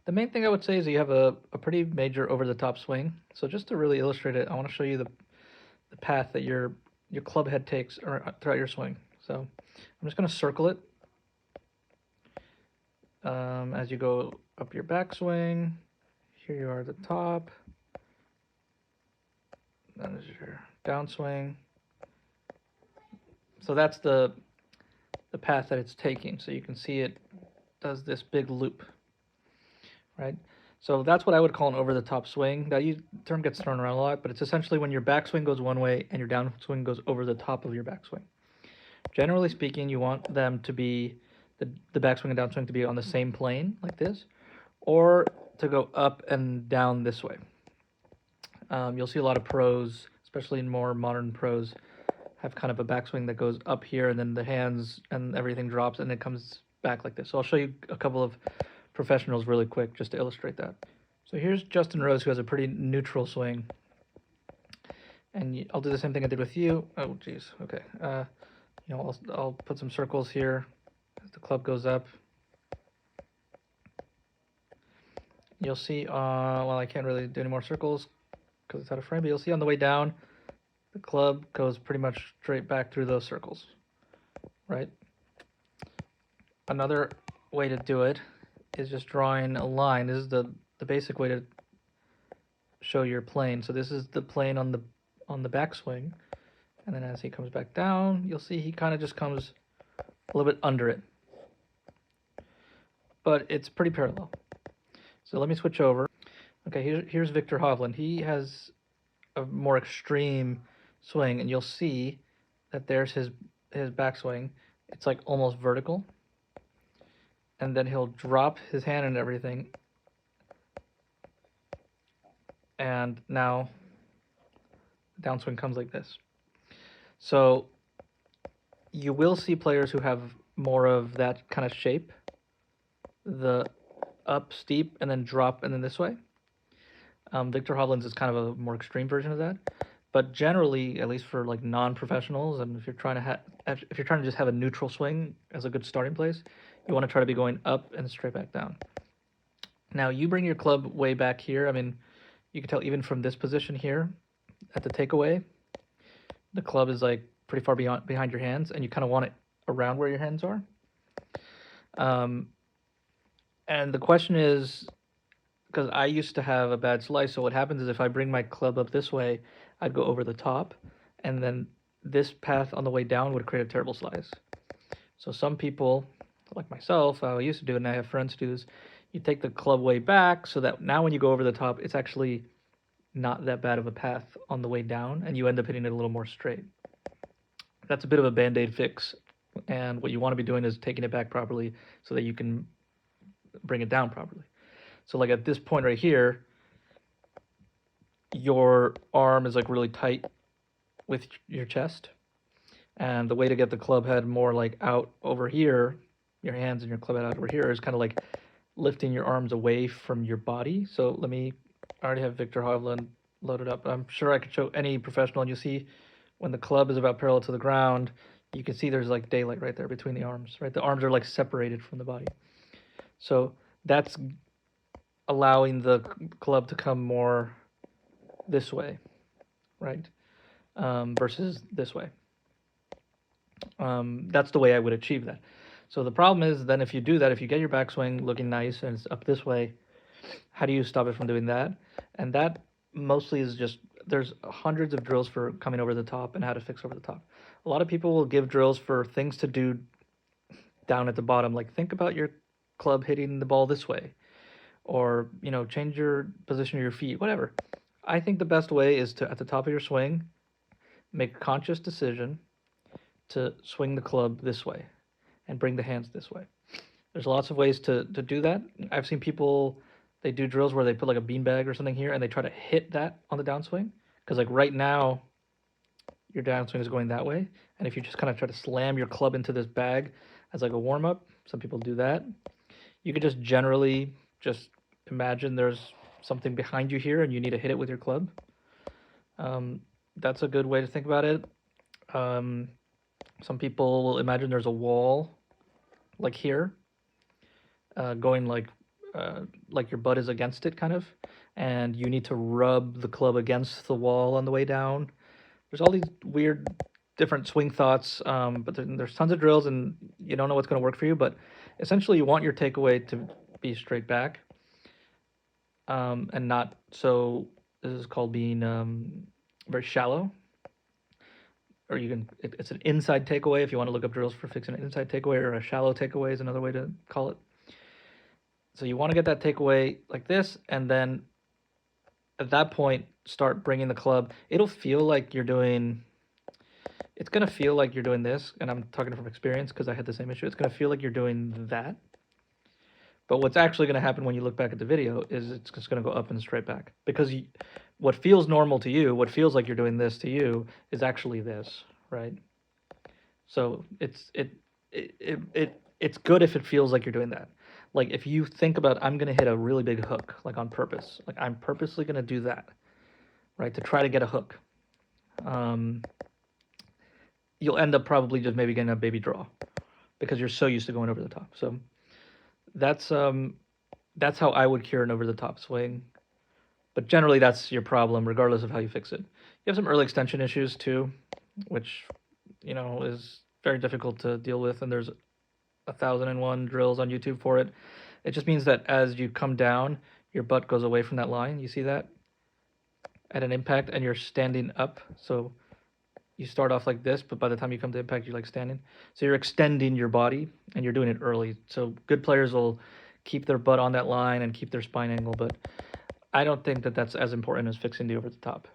The main thing I would say is you have a pretty major over-the-top swing. So just to really illustrate it, I want to show you the path that your club head takes throughout your swing. So I'm just going to circle it as you go up your backswing. Here you are at the top. That is your downswing. So that's the path that it's taking. So you can see it does this big loop, right? So that's what I would call an over-the-top swing. That term gets thrown around a lot, but it's essentially when your backswing goes one way and your downswing goes over the top of your backswing. Generally speaking, you want them to be the backswing and downswing to be on the same plane like this, or to go up and down this way. You'll see a lot of pros, especially in more modern pros, have kind of a backswing that goes up here and then the hands and everything drops and it comes back like this. So I'll show you a couple of professionals really quick just to illustrate that. So here's Justin Rose, who has a pretty neutral swing. And I'll do the same thing I did with you. Oh, geez. Okay. I'll put some circles here as the club goes up. You'll see, well, I can't really do any more circles because it's out of frame, but you'll see on the way down, the club goes pretty much straight back through those circles, right? Another way to do it is just drawing a line. This is the basic way to show your plane. So this is the plane on the backswing, and then as he comes back down, you'll see he kind of just comes a little bit under it, but it's pretty parallel. So let me switch over. Okay, here's Victor Hovland. He has a more extreme swing, and you'll see that there's his backswing. It's like almost vertical, and then he'll drop his hand and everything, and now the downswing comes like this. So you will see players who have more of that kind of shape, the up steep and then drop and then this way. Victor Hovland's is kind of a more extreme version of that, but generally, at least for like non-professionals, and if you're trying to just have a neutral swing as a good starting place, you want to try to be going up and straight back down. Now you bring your club way back here. I mean, you can tell even from this position here at the takeaway, the club is like pretty far behind your hands, and you kind of want it around where your hands are. And the question is, because I used to have a bad slice, so what happens is if I bring my club up this way, I'd go over the top, and then this path on the way down would create a terrible slice. So some people, like myself, I used to do it, and I have friends who do this, you take the club way back so that now when you go over the top, it's actually not that bad of a path on the way down, and you end up hitting it a little more straight. That's a bit of a band-aid fix, and what you want to be doing is taking it back properly so that you can bring it down properly. So like at this point right here, your arm is like really tight with your chest. And the way to get the club head more like out over here, your hands and your club head out over here, is kind of like lifting your arms away from your body. So I already have Victor Hovland loaded up. I'm sure I could show any professional, and you see when the club is about parallel to the ground, you can see there's like daylight right there between the arms, right? The arms are like separated from the body. So that's allowing the club to come more this way, right? Versus this way. That's the way I would achieve that. So the problem is then if you do that, if you get your backswing looking nice and it's up this way, how do you stop it from doing that? And that mostly is just, there's hundreds of drills for coming over the top and how to fix over the top. A lot of people will give drills for things to do down at the bottom, like think about your club hitting the ball this way, or change your position of your feet, whatever. I think the best way is to, at the top of your swing, make a conscious decision to swing the club this way and bring the hands this way. There's lots of ways to do that. I've seen people, they do drills where they put like a beanbag or something here and they try to hit that on the downswing, because like right now your downswing is going that way, and if you just kind of try to slam your club into this bag as like a warm-up, some people do that. You could just generally just imagine there's something behind you here and you need to hit it with your club. That's a good way to think about it. Some people will imagine there's a wall like here, going like like your butt is against it, kind of, and you need to rub the club against the wall on the way down. There's all these weird, different swing thoughts, but there's tons of drills, and you don't know what's going to work for you. But essentially, you want your takeaway to be straight back, and not so. This is called being very shallow, or it's an inside takeaway if you want to look up drills for fixing an inside takeaway, or a shallow takeaway is another way to call it. So you want to get that takeaway like this, and then at that point start bringing the club. It'll feel like you're doing. It's gonna feel like you're doing this, and I'm talking from experience because I had the same issue. It's gonna feel like you're doing that, but what's actually gonna happen when you look back at the video is it's just gonna go up and straight back because what feels normal to you, what feels like you're doing this to you, is actually this, right? So it's good if it feels like you're doing that. Like if you think about, I'm gonna hit a really big hook, like on purpose, like I'm purposely gonna do that, right, to try to get a hook. You'll end up probably just maybe getting a baby draw because you're so used to going over the top. So that's how I would cure an over the top swing. But generally, that's your problem, regardless of how you fix it. You have some early extension issues too, which is very difficult to deal with, and there's 1,001 drills on YouTube for it. It just means that as you come down, your butt goes away from that line. You see that at an impact, and you're standing up. So you start off like this, but by the time you come to impact, you're like standing. So you're extending your body, and you're doing it early. So good players will keep their butt on that line and keep their spine angle, but I don't think that that's as important as fixing the over the top.